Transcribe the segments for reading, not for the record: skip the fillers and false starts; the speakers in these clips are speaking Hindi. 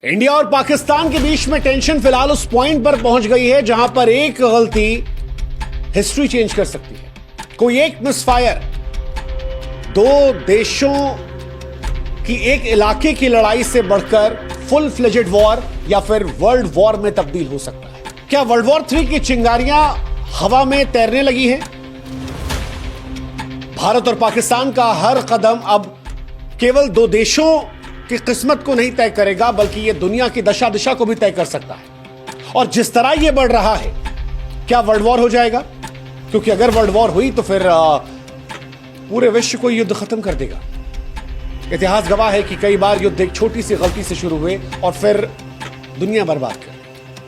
इंडिया और पाकिस्तान के बीच में टेंशन फिलहाल उस पॉइंट पर पहुंच गई है जहां पर एक गलती हिस्ट्री चेंज कर सकती है। कोई एक मिसफायर दो देशों की एक इलाके की लड़ाई से बढ़कर फुल फ्लेजेड वॉर या फिर वर्ल्ड वॉर में तब्दील हो सकता है। क्या वर्ल्ड वॉर 3 की चिंगारियां हवा में तैरने लगी हैं? भारत और पाकिस्तान का हर कदम अब केवल दो देशों की किस्मत को नहीं तय करेगा बल्कि यह दुनिया की दशा दिशा को भी तय कर सकता है। और जिस तरह यह बढ़ रहा है, क्या वर्ल्ड वॉर हो जाएगा? क्योंकि अगर वर्ल्ड वॉर हुई तो फिर पूरे विश्व को युद्ध खत्म कर देगा। इतिहास गवाह है कि कई बार युद्ध एक छोटी सी गलती से शुरू हुए और फिर दुनिया बर्बाद कर दी।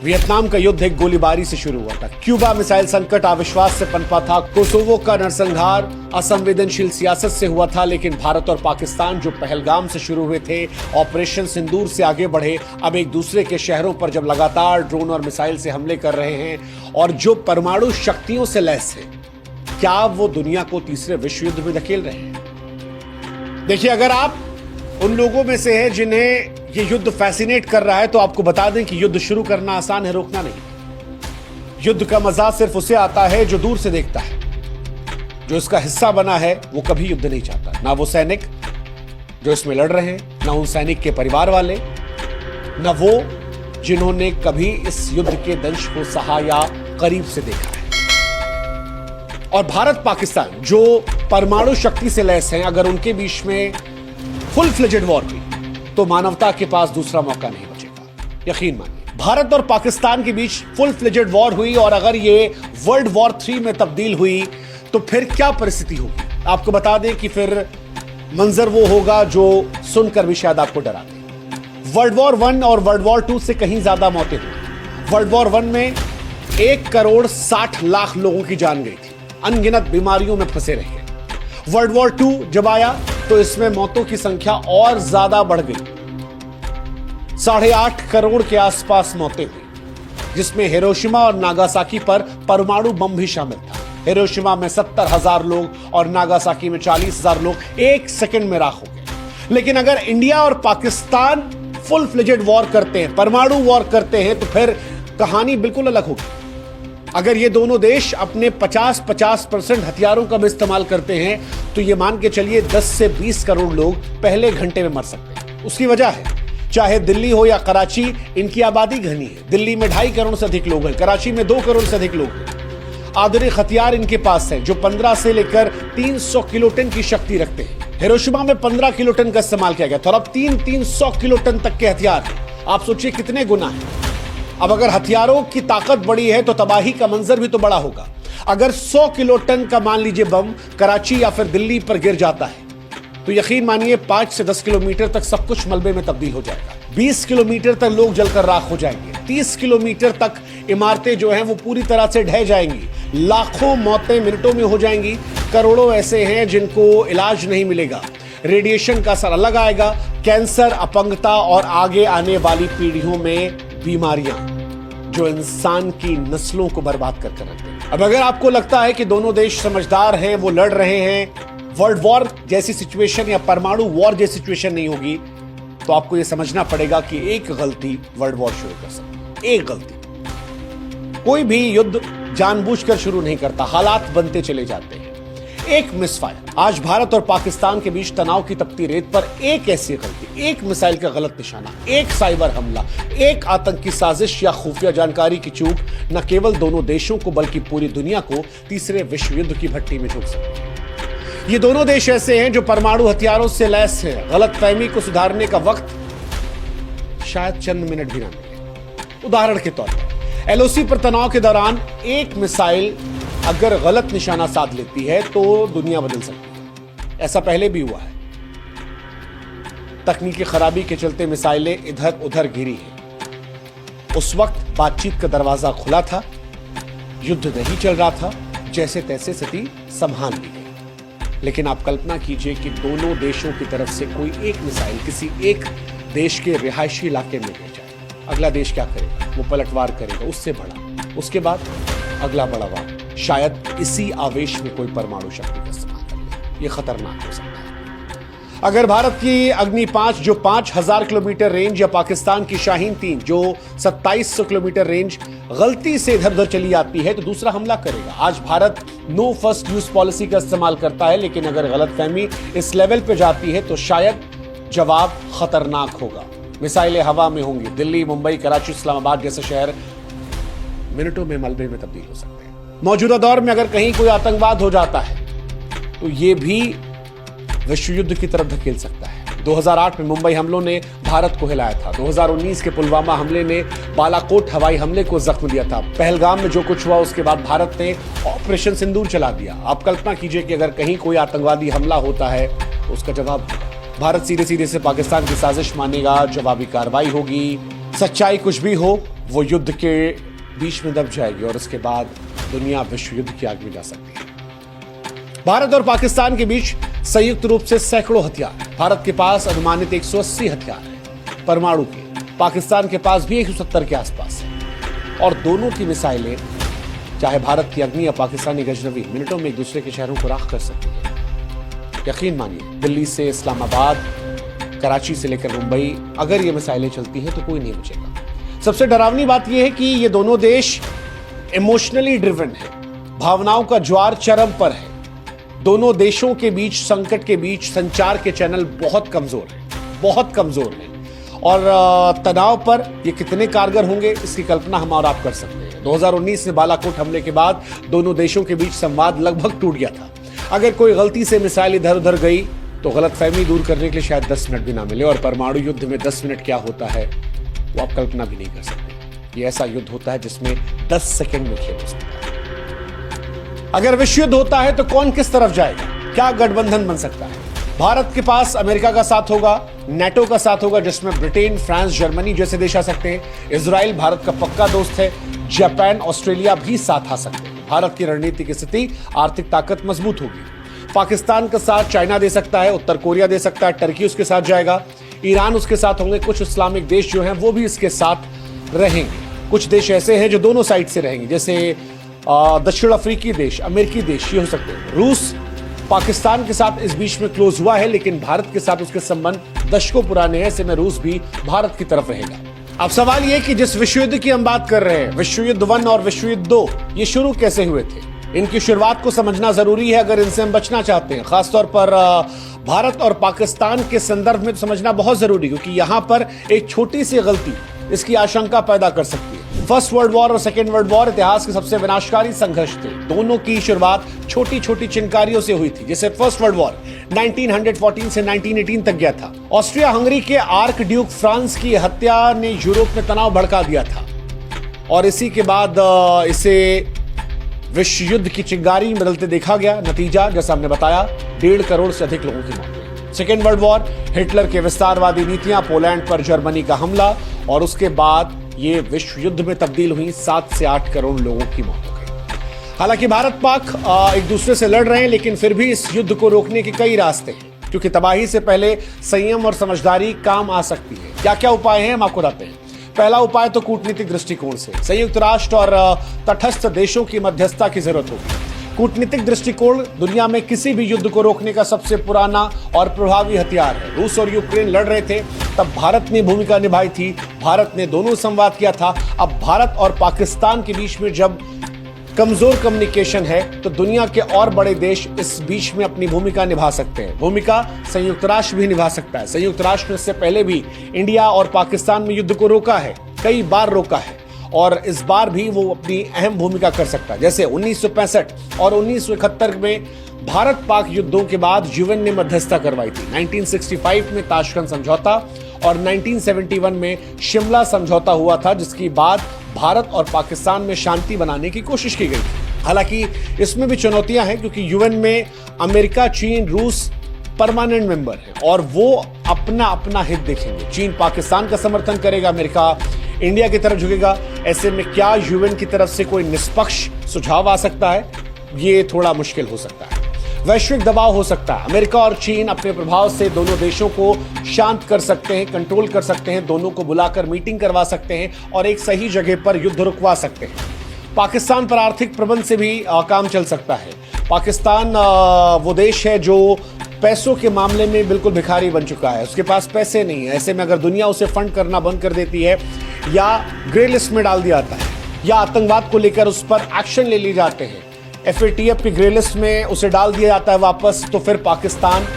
वियतनाम का युद्ध एक गोलीबारी से शुरू हुआ था। क्यूबा मिसाइल संकट अविश्वास से पनपा था। कोसोवो का नरसंहार असंवेदनशील सियासत से हुआ था। लेकिन भारत और पाकिस्तान जो पहलगाम से शुरू हुए थे, ऑपरेशन सिंदूर से आगे बढ़े, अब एक दूसरे के शहरों पर जब लगातार ड्रोन और मिसाइल से हमले कर रहे हैं और जो परमाणु शक्तियों से लैस है, क्या वो दुनिया को तीसरे विश्व युद्ध में धकेल रहे हैं? देखिए, अगर आप उन लोगों में से हैं जिन्हें ये युद्ध फैसिनेट कर रहा है तो आपको बता दें कि युद्ध शुरू करना आसान है, रोकना नहीं। युद्ध का मजा सिर्फ उसे आता है जो दूर से देखता है। जो इसका हिस्सा बना है वो कभी युद्ध नहीं चाहता, ना वो सैनिक जो इसमें लड़ रहे हैं, ना उन सैनिक के परिवार वाले, ना वो जिन्होंने कभी इस युद्ध के दंश को सहा या करीब से देखा है। और भारत पाकिस्तान जो परमाणु शक्ति से लैस हैं, अगर उनके बीच में फुल फ्लेजेड वॉर हुई तो मानवता के पास दूसरा मौका नहीं बचेगा। यकीन मानिए, भारत और पाकिस्तान के बीच फुल फ्लेजेड वॉर हुई और अगर ये वर्ल्ड वॉर 3 में तब्दील हुई तो फिर क्या परिस्थिति होगी? आपको बता दें कि फिर मंजर वो होगा जो सुनकर भी शायद आपको डरा दे। वर्ल्ड वॉर 1 और वर्ल्ड वॉर 2 से कहीं ज्यादा मौतें हुई। वर्ल्ड वॉर 1 में 1 करोड़ 60 लाख लोगों की जान गई थी, अनगिनत बीमारियों में फंसे रहे। वर्ल्ड वॉर 2 जब आया तो इसमें मौतों की संख्या और ज्यादा बढ़ गई। 8.5 करोड़ के आसपास मौतें हुई, जिसमें हिरोशिमा और नागासाकी पर परमाणु बम भी शामिल था। हिरोशिमा में 70,000 लोग और नागासाकी में 40,000 लोग एक सेकंड में राख हो गए। लेकिन अगर इंडिया और पाकिस्तान फुल फ्लेजेड वॉर करते हैं, परमाणु वॉर करते हैं, तो फिर कहानी बिल्कुल अलग होगी। अगर ये दोनों देश अपने 50% हथियारों का भी इस्तेमाल करते हैं तो ये मान के चलिए 10 से 20 करोड़ लोग पहले घंटे में मर सकते हैं। उसकी वजह है, चाहे दिल्ली हो या कराची, इनकी आबादी घनी है। दिल्ली में 2.5 करोड़ से अधिक लोग हैं, कराची में 2 करोड़ से अधिक लोग हैं। आधुनिक हथियार इनके पास है जो 15 से लेकर 300 किलोटन की शक्ति रखते हैं। हिरोशिमा में 15 किलोटन का इस्तेमाल किया गया था और अब 300 किलोटन तक के हथियार हैं। आप सोचिए कितने गुना है। अब अगर हथियारों की ताकत बड़ी है तो तबाही का मंजर भी तो बड़ा होगा। अगर 100 किलोटन का मान लीजिए बम कराची या फिर दिल्ली पर गिर जाता है तो यकीन मानिए 5 से 10 किलोमीटर तक सब कुछ मलबे में तब्दील हो जाएगा। 20 किलोमीटर तक लोग जलकर राख हो जाएंगे। 30 किलोमीटर तक इमारतें जो हैं वो पूरी तरह से ढह जाएंगी। लाखों मौतें मिनटों में हो जाएंगी। करोड़ों ऐसे हैं जिनको इलाज नहीं मिलेगा। रेडिएशन का असर अलग आएगा। कैंसर, अपंगता और आगे आने वाली पीढ़ियों में बीमारियां जो इंसान की नस्लों को बर्बाद कर रख देंगे। अब अगर आपको लगता है कि दोनों देश समझदार हैं, वो लड़ रहे हैं, वर्ल्ड वॉर जैसी सिचुएशन या परमाणु वॉर जैसी सिचुएशन नहीं होगी, तो आपको यह समझना पड़ेगा कि एक गलती वर्ल्ड वॉर शुरू कर सकती है। एक गलती। कोई भी युद्ध जानबूझकर शुरू नहीं करता, हालात बनते चले जाते हैं। एक मिसफायर। आज भारत और पाकिस्तान के बीच तनाव की तपती रेत पर एक ऐसी गलती, एक मिसाइल का गलत निशाना, एक साइबर हमला, एक आतंकी साजिश या खुफिया जानकारी की चूक न केवल दोनों देशों को बल्कि पूरी दुनिया को तीसरे विश्व युद्ध की भट्टी में झोंक सकती है। ये दोनों देश ऐसे हैं जो परमाणु हथियारों से लैस हैं। गलतफहमी को सुधारने का वक्त शायद चंद मिनट भी ना मिले। उदाहरण के तौर पर एलओसी पर तनाव के दौरान एक मिसाइल अगर गलत निशाना साध लेती है तो दुनिया बदल सकती है। ऐसा पहले भी हुआ है। तकनीकी खराबी के चलते मिसाइलें इधर उधर गिरी हैं। उस वक्त बातचीत का दरवाजा खुला था, युद्ध नहीं चल रहा था, जैसे तैसे स्थिति संभाल ली गई। लेकिन आप कल्पना कीजिए कि दोनों देशों की तरफ से कोई एक मिसाइल किसी एक देश के रिहायशी इलाके में गिर जाए। अगला देश क्या करेगा? वो पलटवार करेगा, उससे बड़ा, उसके बाद अगला बड़ा वार। शायद इसी आवेश में कोई परमाणु शक्ति का इस्तेमाल कर ले। यह खतरनाक हो सकता है। अगर भारत की अग्नि 5 जो 5000 किलोमीटर रेंज या पाकिस्तान की शाहीन 3 जो 2700 किलोमीटर रेंज गलती से इधर उधर चली जाती है तो दूसरा हमला करेगा। आज Bharat no first use policy का इस्तेमाल करता है, लेकिन अगर गलतफहमी इस लेवल पे जाती है तो शायद जवाब खतरनाक होगा। मिसाइलें हवा में होंगी। दिल्ली, मुंबई, कराची, इस्लामाबाद जैसे शहर मिनटों में मलबे में तब्दील हो सकते हैं। मौजूदा दौर में अगर कहीं कोई आतंकवाद हो जाता है तो यह भी विश्व युद्ध की तरफ धकेल सकता है। 2008 में मुंबई हमलों ने भारत को हिलाया था। 2019 के पुलवामा हमले ने बालाकोट हवाई हमले को जख्म दिया था। पहलगाम में जो कुछ हुआ उसके बाद भारत ने ऑपरेशन सिंदूर चला दिया। आप कल्पना कीजिए कि अगर कहीं कोई आतंकवादी हमला होता है तो उसका जवाब होगा। भारत सीधे सीधे से पाकिस्तान की साजिश मानेगा, जवाबी कार्रवाई होगी। सच्चाई कुछ भी हो, वो युद्ध के बीच में दब जाएगी और उसके बाद दुनिया विश्व युद्ध की आग में जा सकती है। भारत और पाकिस्तान के बीच संयुक्त रूप से सैकड़ों हथियार। भारत के पास अनुमानित 180 हथियार है परमाणु के। पाकिस्तान के पास भी 170 के आसपास है और दोनों की मिसाइलें, चाहे भारत की अग्नि या पाकिस्तानी गजनवी, मिनटों में एक दूसरे के शहरों को राख कर सकती है। यकीन मानिए, दिल्ली से इस्लामाबाद, कराची से लेकर मुंबई, अगर ये मिसाइलें चलती हैं तो कोई नहीं बचेगा। सबसे डरावनी बात यह है कि ये दोनों देश इमोशनली ड्रिवन है। भावनाओं का ज्वार चरम पर है। दोनों देशों के बीच, संकट के बीच संचार के चैनल बहुत कमजोर हैं, बहुत कमजोर हैं। और तनाव पर ये कितने कारगर होंगे इसकी कल्पना हम और आप कर सकते हैं। 2019 में बालाकोट हमले के बाद दोनों देशों के बीच संवाद लगभग टूट गया था। अगर कोई गलती से मिसाइल इधर उधर गई तो गलतफहमी दूर करने के लिए शायद 10 मिनट भी ना मिले। और परमाणु युद्ध में 10 मिनट क्या होता है वो आप कल्पना भी नहीं कर सकते। ये ऐसा युद्ध होता है जिसमें 10 सेकंड में खेल हो सकता है। अगर विश्व युद्ध होता है तो कौन किस तरफ जाएगा, क्या गठबंधन बन सकता है? भारत के पास अमेरिका का साथ होगा, नेटो का साथ होगा जिसमें ब्रिटेन, फ्रांस, जर्मनी जैसे देश आ सकते हैं। इजराइल भारत का पक्का दोस्त है। जापान, ऑस्ट्रेलिया भी साथ आ सकते हैं। भारत की रणनीतिक स्थिति, आर्थिक ताकत मजबूत होगी। पाकिस्तान का साथ चाइना दे सकता है, उत्तर कोरिया दे सकता है, टर्की उसके साथ जाएगा, ईरान उसके साथ होंगे। कुछ इस्लामिक देश जो हैं वो भी इसके साथ रहेंगे। कुछ देश ऐसे हैं जो दोनों साइड से रहेंगे, जैसे दक्षिण अफ्रीकी देश, अमेरिकी देश, ये हो सकते हैं। रूस पाकिस्तान के साथ इस बीच में क्लोज हुआ है, लेकिन भारत के साथ उसके संबंध दशकों पुराने हैं। ऐसे में रूस भी भारत की तरफ रहेगा। अब सवाल यह कि जिस विश्व युद्ध की हम बात कर रहे हैं, विश्व युद्ध 1 और विश्व युद्ध 2, ये शुरू कैसे हुए थे? इनकी शुरुआत को समझना जरूरी है अगर इनसे हम बचना चाहते हैं। खासतौर पर भारत और पाकिस्तान के संदर्भ में तो समझना बहुत जरूरी है, क्योंकि यहां पर एक छोटी सी गलती इसकी आशंका पैदा कर सकती है। फर्स्ट वर्ल्ड वॉर और सेकेंड वर्ल्ड वॉर इतिहास के सबसे विनाशकारी संघर्ष थे। दोनों की शुरुआत छोटी छोटी चिनकारियों से हुई थी। जैसे फर्स्ट वर्ल्ड वॉर 1914 से 1918 तक गया था। ऑस्ट्रिया हंगरी के आर्क ड्यूक फ्रांस की हत्या ने यूरोप में तनाव भड़का दिया था और इसी के बाद इसे विश्व युद्ध की चिंगारी में बदलते देखा गया। नतीजा जैसा हमने बताया, 1.5 करोड़ से अधिक लोगों की मौत हुई। सेकेंड वर्ल्ड वॉर, हिटलर के विस्तारवादी नीतियां, पोलैंड पर जर्मनी का हमला और उसके बाद ये विश्व युद्ध में तब्दील हुई। 7 से 8 करोड़ लोगों की मौत हो गई। हालांकि भारत पाक एक दूसरे से लड़ रहे हैं, लेकिन फिर भी इस युद्ध को रोकने के कई रास्ते हैं, क्योंकि तबाही से पहले संयम और समझदारी काम आ सकती है। क्या क्या उपाय हैं हम आपको बताते हैं। पहला उपाय तो कूटनीतिक दृष्टिकोण से संयुक्त राष्ट्र और तटस्थ देशों की मध्यस्थता की जरूरत होगी। कूटनीतिक दृष्टिकोण दुनिया में किसी भी युद्ध को रोकने का सबसे पुराना और प्रभावी हथियार है। रूस और यूक्रेन लड़ रहे थे, तब भारत ने भूमिका निभाई थी। भारत ने दोनों संवाद किया था। अब भारत और पाकिस्तान के बीच में जब कमजोर कम्युनिकेशन है तो दुनिया के और बड़े देश इस बीच में अपनी भूमिका निभा सकते हैं। भूमिका संयुक्त राष्ट्र भी निभा सकता है। संयुक्त राष्ट्र ने इससे पहले भी इंडिया और पाकिस्तान में युद्ध को रोका है, कई बार रोका है और इस बार भी वो अपनी अहम भूमिका कर सकता है। जैसे 1965 और 1971 में भारत पाक युद्धों के बाद यूएन ने मध्यस्थता करवाई थी। 1965 में ताशकंद समझौता और 1971 में शिमला समझौता हुआ था, जिसकी बाद भारत और पाकिस्तान में शांति बनाने की कोशिश की गई थी। हालांकि इसमें भी चुनौतियां हैं, क्योंकि यूएन में अमेरिका, चीन, रूस परमानेंट मेंबर है और वो अपना अपना हित देखेंगे। चीन पाकिस्तान का समर्थन करेगा, अमेरिका इंडिया की तरफ झुकेगा। ऐसे में क्या यूएन की तरफ से कोई निष्पक्ष सुझाव आ सकता है? ये थोड़ा मुश्किल हो सकता है। वैश्विक दबाव हो सकता है। अमेरिका और चीन अपने प्रभाव से दोनों देशों को शांत कर सकते हैं, कंट्रोल कर सकते हैं, दोनों को बुलाकर मीटिंग करवा सकते हैं और एक सही जगह पर युद्ध रुकवा सकते हैं। पाकिस्तान पर आर्थिक प्रबंध से भी काम चल सकता है। पाकिस्तान वो देश है जो पैसों के मामले में बिल्कुल भिखारी बन चुका है, उसके पास पैसे नहीं है। ऐसे में अगर दुनिया उसे फंड करना बंद कर देती है या ग्रे लिस्ट में डाल दिया जाता है या आतंकवाद को लेकर उस पर एक्शन ले लिए जाते हैं, FATF की ग्रे लिस्ट में उसे डाल दिया जाता है वापस, तो फिर पाकिस्तान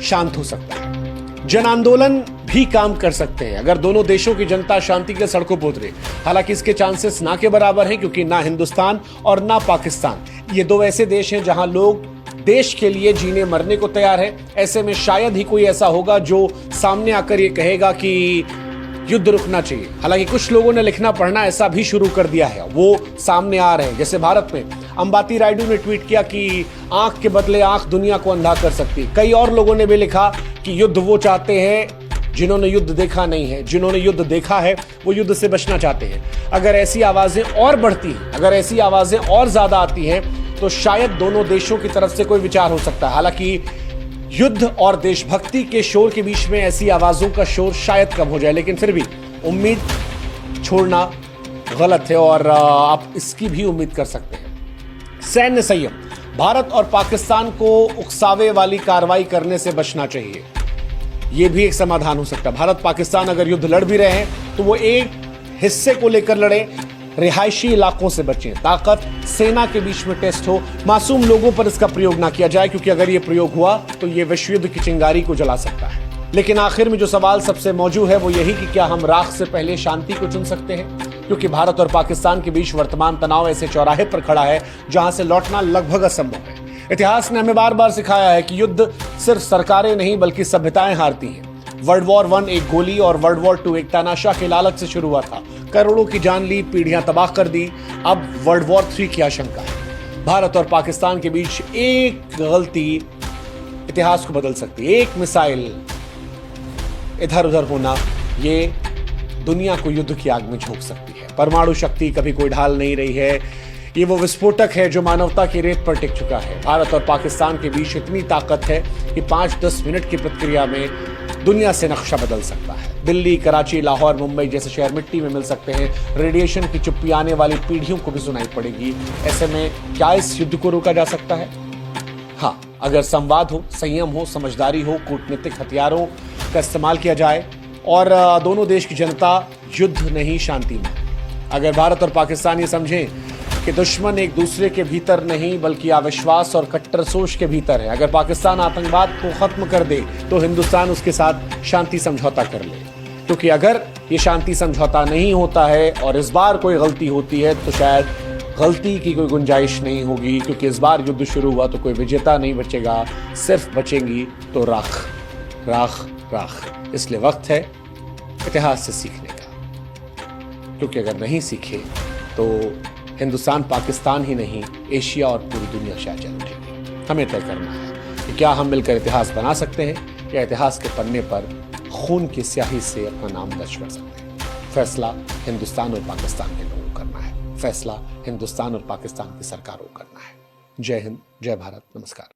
शांत हो सकता है। जन आंदोलन भी काम कर सकते हैं अगर दोनों देशों की जनता शांति के सड़कों पर उतरे। हालांकि इसके चांसेस ना के बराबर हैं, क्योंकि ना हिंदुस्तान और ना पाकिस्तान, ये दो ऐसे देश हैं जहां लोग देश के लिए जीने मरने को तैयार है। ऐसे में शायद ही कोई ऐसा होगा जो सामने आकर ये कहेगा कि युद्ध रुकना चाहिए। हालांकि कुछ लोगों ने लिखना पढ़ना ऐसा भी शुरू कर दिया है, वो सामने आ रहे हैं। जैसे भारत में अंबाती रायडू ने ट्वीट किया कि आंख के बदले आंख दुनिया को अंधा कर सकती। कई और लोगों ने भी लिखा कि युद्ध वो चाहते हैं जिन्होंने युद्ध देखा नहीं है, जिन्होंने युद्ध देखा है वो युद्ध से बचना चाहते हैं। अगर ऐसी आवाजें और बढ़ती हैं, अगर ऐसी आवाजें और ज्यादा आती हैं, तो शायद दोनों देशों की तरफ से कोई विचार हो सकता है। हालांकि युद्ध और देशभक्ति के शोर के बीच में ऐसी आवाजों का शोर शायद कम हो जाए, लेकिन फिर भी उम्मीद छोड़ना गलत है और आप इसकी भी उम्मीद कर सकते हैं। सैन्य संयम, भारत और पाकिस्तान को उकसावे वाली कार्रवाई करने से बचना चाहिए, यह भी एक समाधान हो सकता है। भारत पाकिस्तान अगर युद्ध लड़ भी रहे हैं तो वो एक हिस्से को लेकर लड़े, रिहायशी इलाकों से बचें, ताकत सेना के बीच में टेस्ट हो, मासूम लोगों पर इसका प्रयोग ना किया जाए, क्योंकि अगर ये प्रयोग हुआ तो ये विश्व युद्ध की चिंगारी को जला सकता है। लेकिन आखिर में जो सवाल सबसे मौजूद है वो यही कि क्या हम राख से पहले शांति को चुन सकते हैं, क्योंकि भारत और पाकिस्तान के बीच वर्तमान तनाव ऐसे चौराहे पर खड़ा है जहां से लौटना लगभग असंभव है। इतिहास ने हमें बार बार सिखाया है कि युद्ध सिर्फ सरकारें नहीं बल्कि सभ्यताएं हारती हैं। वर्ल्ड वॉर 1 एक गोली और वर्ल्ड वॉर 2 एक तानाशाह के लालच से शुरू हुआ था, करोड़ों की जान ली, पीढ़ियां तबाह कर दी। अब वर्ल्ड वॉर 3 की आशंका है। भारत और पाकिस्तान के बीच एक गलती इतिहास को बदल सकती है। एक मिसाइल इधर उधर होना ये दुनिया को युद्ध की आग में झोंक सकती है। परमाणु शक्ति कभी कोई ढाल नहीं रही है, ये वो विस्फोटक है जो मानवता की रेत पर टिक चुका है। भारत और पाकिस्तान के बीच इतनी ताकत है कि 5-10 मिनट की प्रतिक्रिया में दुनिया से नक्शा बदल सकता है। दिल्ली, कराची, लाहौर, मुंबई जैसे शहर मिट्टी में मिल सकते हैं। रेडिएशन की चुप्पी आने वाली पीढ़ियों को भी सुनाई पड़ेगी। ऐसे में क्या इस युद्ध को रोका जा सकता है? हाँ, अगर संवाद हो, संयम हो, समझदारी हो, कूटनीतिक हथियारों का इस्तेमाल किया जाए और दोनों देश की जनता युद्ध नहीं शांति में। अगर भारत और पाकिस्तान ये समझें कि दुश्मन एक दूसरे के भीतर नहीं बल्कि अविश्वास और कट्टर सोच के भीतर है, अगर पाकिस्तान आतंकवाद को खत्म कर दे तो हिंदुस्तान उसके साथ शांति समझौता कर ले, क्योंकि अगर ये शांति समझौता नहीं होता है और इस बार कोई गलती होती है तो शायद गलती की कोई गुंजाइश नहीं होगी, क्योंकि इस बार युद्ध शुरू हुआ तो कोई विजेता नहीं बचेगा, सिर्फ बचेंगी तो राख राख राख। इसलिए वक्त है इतिहास से सीखने का, क्योंकि अगर नहीं सीखे तो हिंदुस्तान पाकिस्तान ही नहीं एशिया और पूरी दुनिया शायद जल उठेगी। हमें तय करना है कि क्या हम मिलकर इतिहास बना सकते हैं या इतिहास के पन्ने पर खून की स्याही से अपना नाम दर्ज कर सकते हैं। फैसला हिंदुस्तान और पाकिस्तान के लोगों को करना है, फैसला हिंदुस्तान और पाकिस्तान की सरकारों को करना है। जय हिंद, जय भारत, नमस्कार।